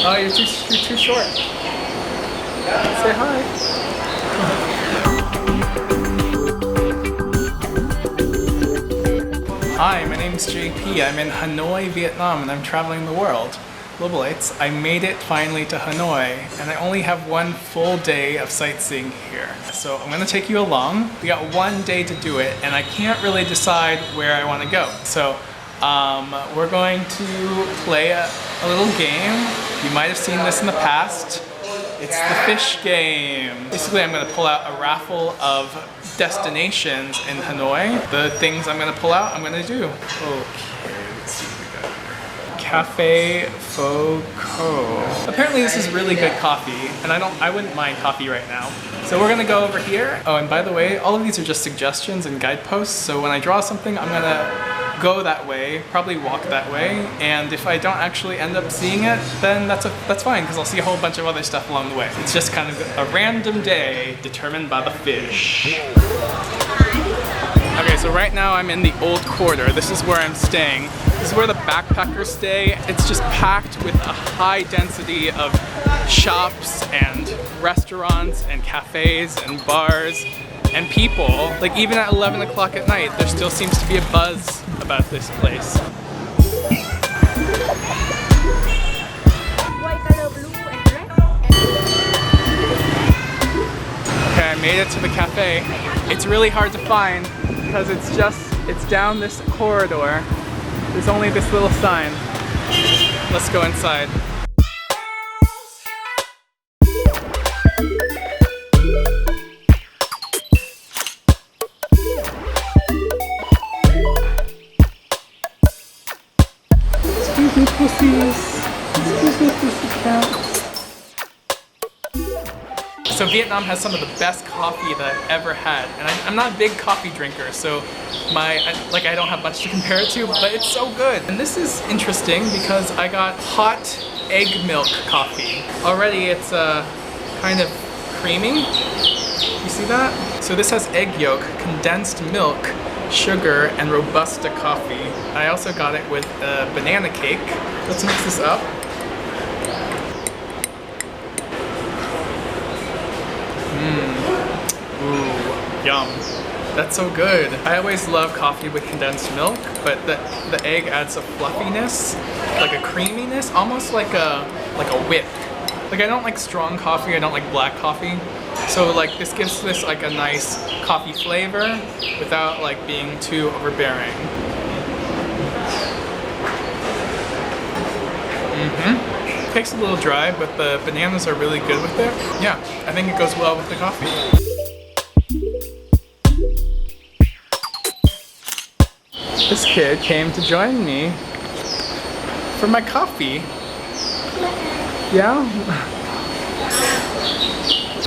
Oh, you're too short. Say hi. Hi, my name's JP. I'm in Hanoi, Vietnam, and I'm traveling the world. Globalites, I made it finally to Hanoi, and I only have one full day of sightseeing here. So I'm gonna take you along. We got one day to do it, and I can't really decide where I wanna go. So we're going to play a little game. You might have seen this in the past. It's the fish game. Basically, I'm gonna pull out a raffle of destinations in Hanoi. The things I'm gonna pull out, I'm gonna do. Okay, let's see what we got here. Ca Phe Pho Co. Apparently this is really good coffee, and I wouldn't mind coffee right now. So we're gonna go over here. Oh, and by the way, all of these are just suggestions and guideposts, so when I draw something, I'm gonna go that way, probably walk that way, and if I don't actually end up seeing it, then that's fine, because I'll see a whole bunch of other stuff along the way. It's just kind of a random day determined by the fish. Okay, so right now I'm in the old quarter. This is where I'm staying. This is where the backpackers stay. It's just packed with a high density of shops and restaurants and cafes and bars and people. Like even at 11 o'clock at night, there still seems to be a buzz about this place. White, color, blue, and red. Okay, I made it to the cafe. It's really hard to find because it's down this corridor. There's only this little sign. Let's go inside. Excuse me, pussies. Excuse me, pussycat. So Vietnam has some of the best coffee that I've ever had, and I'm not a big coffee drinker, so I don't have much to compare it to, but it's so good. And this is interesting because I got hot egg milk coffee. Already it's kind of creamy. You see that? So this has egg yolk, condensed milk, sugar, and Robusta coffee. I also got it with a banana cake. Let's mix this up. Ooh, yum. That's so good. I always love coffee with condensed milk, but the egg adds a fluffiness, like a creaminess, almost like a whip. Like I don't like strong coffee, I don't like black coffee. So like this gives this like a nice coffee flavor without like being too overbearing. Tastes a little dry, but the bananas are really good with it. Yeah, I think it goes well with the coffee. This kid came to join me for my coffee. Yeah?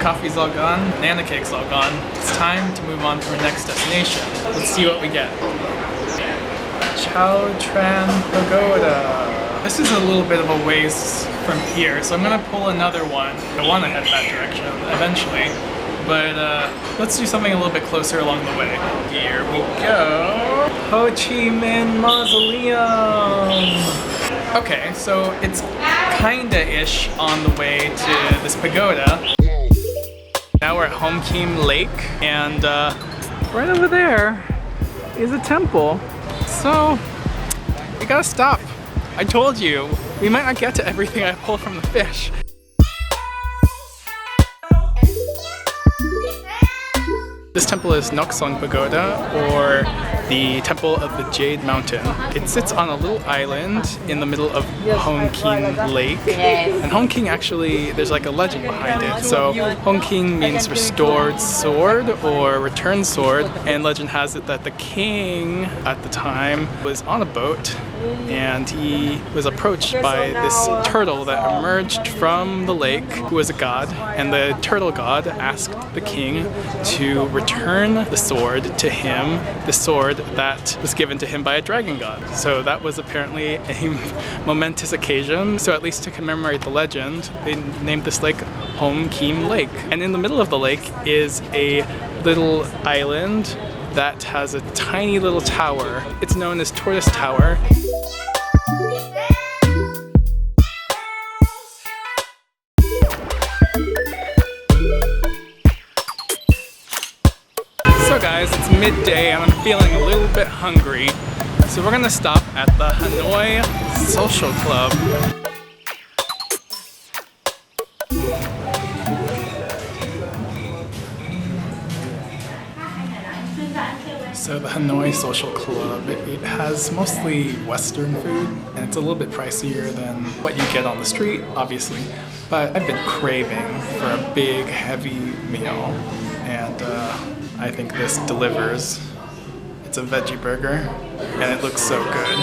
Coffee's all gone, banana cake's all gone. It's time to move on to our next destination. Let's see what we get. Tran Pagoda. This is a little bit of a ways from here, so I'm gonna pull another one. I wanna head that direction eventually, but let's do something a little bit closer along the way. Here we go. Ho Chi Minh Mausoleum. Okay, so it's kinda-ish on the way to this pagoda. Now we're at Hoan Kiem Lake, and right over there is a temple. So we gotta stop. I told you, we might not get to everything I pull from the fish. This temple is Ngoc Song Pagoda, or the Temple of the Jade Mountain. It sits on a little island in the middle of Hoan Kiem Lake. And Hoan Kiem actually, there's like a legend behind it. So Hoan Kiem means restored sword or returned sword. And legend has it that the king at the time was on a boat and he was approached by this turtle that emerged from the lake, who was a god. And the turtle god asked the king to return the sword to him, the sword that was given to him by a dragon god. So that was apparently a momentous occasion. So at least to commemorate the legend, they named this lake Hoan Kiem Lake. And in the middle of the lake is a little island that has a tiny little tower. It's known as Tortoise Tower. midday and I'm feeling a little bit hungry. So we're gonna stop at the Hanoi Social Club. So the Hanoi Social Club, it has mostly Western food, and it's a little bit pricier than what you get on the street, obviously. But I've been craving for a big, heavy meal, and I think this delivers. It's a veggie burger, and it looks so good.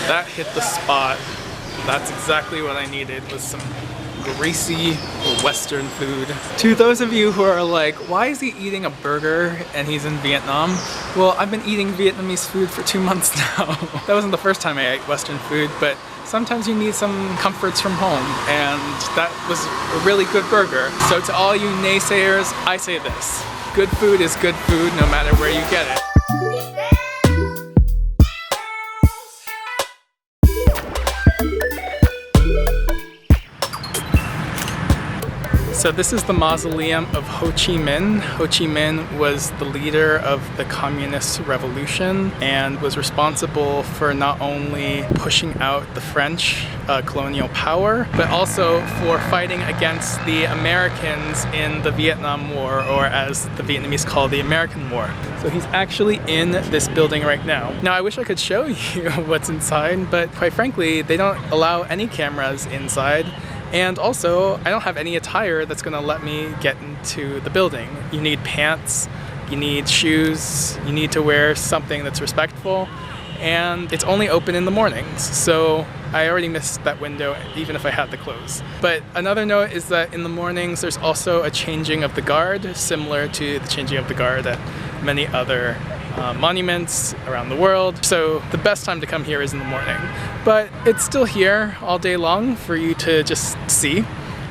That hit the spot. That's exactly what I needed, was some greasy Western food. To those of you who are like, why is he eating a burger and he's in Vietnam? Well, I've been eating Vietnamese food for 2 months now. That wasn't the first time I ate Western food, but sometimes you need some comforts from home, and that was a really good burger. So to all you naysayers, I say this: good food is good food no matter where you get it. So this is the mausoleum of Ho Chi Minh. Ho Chi Minh was the leader of the Communist Revolution and was responsible for not only pushing out the French colonial power, but also for fighting against the Americans in the Vietnam War, or as the Vietnamese call the American War. So he's actually in this building right now. Now I wish I could show you what's inside, but quite frankly, they don't allow any cameras inside. And also, I don't have any attire that's gonna let me get into the building. You need pants, you need shoes, you need to wear something that's respectful, and it's only open in the mornings. So I already missed that window even if I had the clothes. But another note is that in the mornings there's also a changing of the guard, similar to the changing of the guard at many other monuments around the world. So the best time to come here is in the morning. But it's still here all day long for you to just see.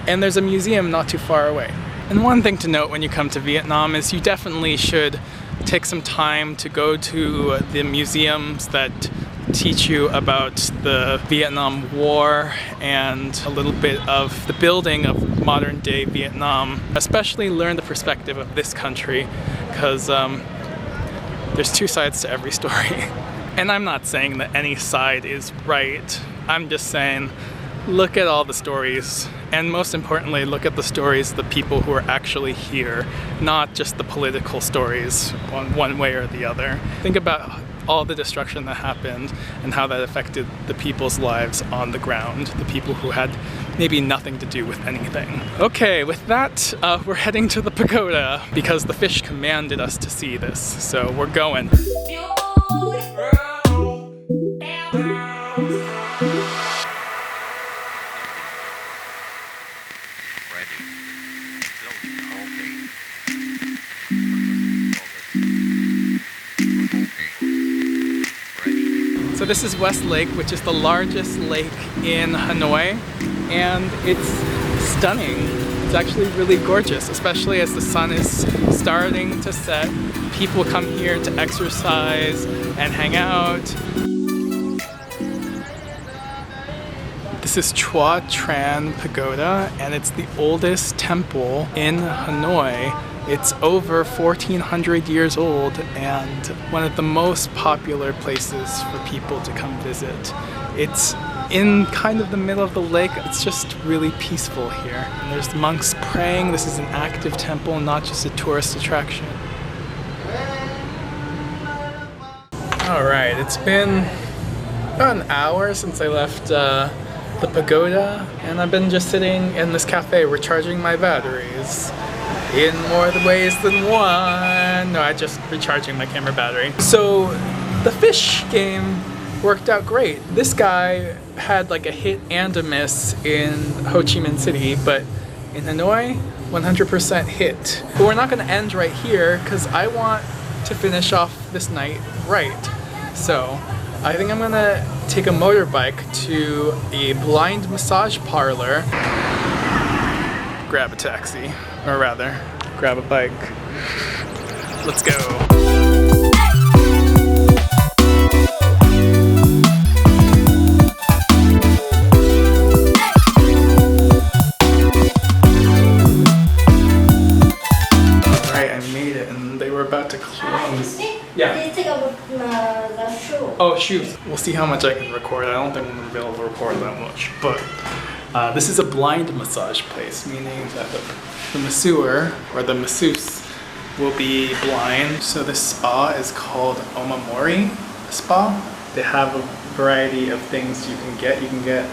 And there's a museum not too far away. And one thing to note when you come to Vietnam is you definitely should take some time to go to the museums that teach you about the Vietnam War and a little bit of the building of modern day Vietnam. Especially learn the perspective of this country, because there's two sides to every story. And I'm not saying that any side is right. I'm just saying, look at all the stories. And most importantly, look at the stories of the people who are actually here, not just the political stories one way or the other. Think about all the destruction that happened and how that affected the people's lives on the ground, the people who had maybe nothing to do with anything. Okay, with that, we're heading to the pagoda because the fish commanded us to see this, so we're going. So this is West Lake, which is the largest lake in Hanoi, and it's stunning. It's actually really gorgeous, especially as the sun is starting to set. People come here to exercise and hang out. This is Tran Pagoda, and it's the oldest temple in Hanoi. It's over 1,400 years old and one of the most popular places for people to come visit. It's in kind of the middle of the lake. It's just really peaceful here. And there's monks praying. This is an active temple, not just a tourist attraction. All right, it's been about an hour since I left the pagoda, and I've been just sitting in this cafe recharging my batteries. In more ways than one. No, I just recharging my camera battery. So the fish game worked out great. This guy had like a hit and a miss in Ho Chi Minh City, but in Hanoi, 100% hit. But we're not gonna end right here because I want to finish off this night right. So I think I'm gonna take a motorbike to a blind massage parlor, grab a taxi, or rather, grab a bike. Let's go. the shoe. Oh, shoes. We'll see how much I can record. I don't think I'm gonna be able to record that much, but this is a blind massage place, meaning that the masseur or the masseuse will be blind. So this spa is called Omamori Spa. They have a variety of things you can get. You can get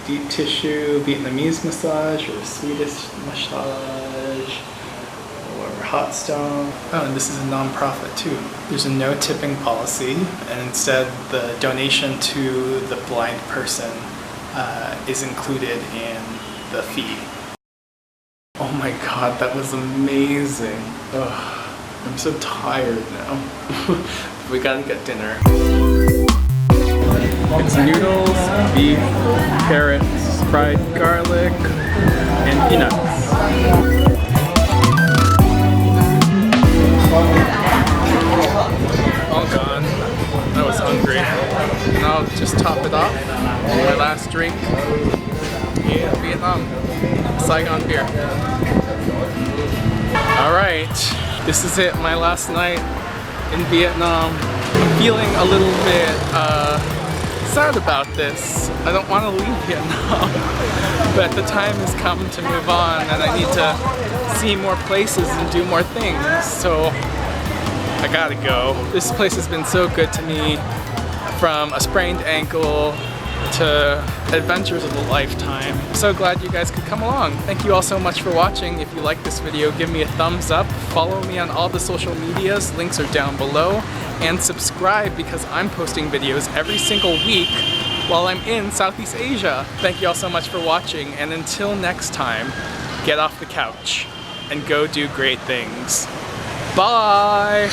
deep tissue, Vietnamese massage, or Swedish massage, or hot stone. Oh, and this is a non-profit too. There's a no tipping policy, and instead the donation to the blind person is included in the fee. Oh my god, that was amazing. Ugh, I'm so tired now. We gotta get dinner. It's noodles, beef, carrots, fried garlic, and peanuts. All gone. I was hungry. And I'll just top it off with my last drink in Vietnam. Saigon beer. Alright, this is it, my last night in Vietnam. I'm feeling a little bit sad about this. I don't want to leave Vietnam, but the time has come to move on and I need to see more places and do more things, so I gotta go. This place has been so good to me, from a sprained ankle to adventures of a lifetime. I'm so glad you guys could come along. Thank you all so much for watching. If you like this video, give me a thumbs up, follow me on all the social medias, links are down below, and subscribe because I'm posting videos every single week while I'm in Southeast Asia. Thank you all so much for watching, and until next time, get off the couch and go do great things. Bye!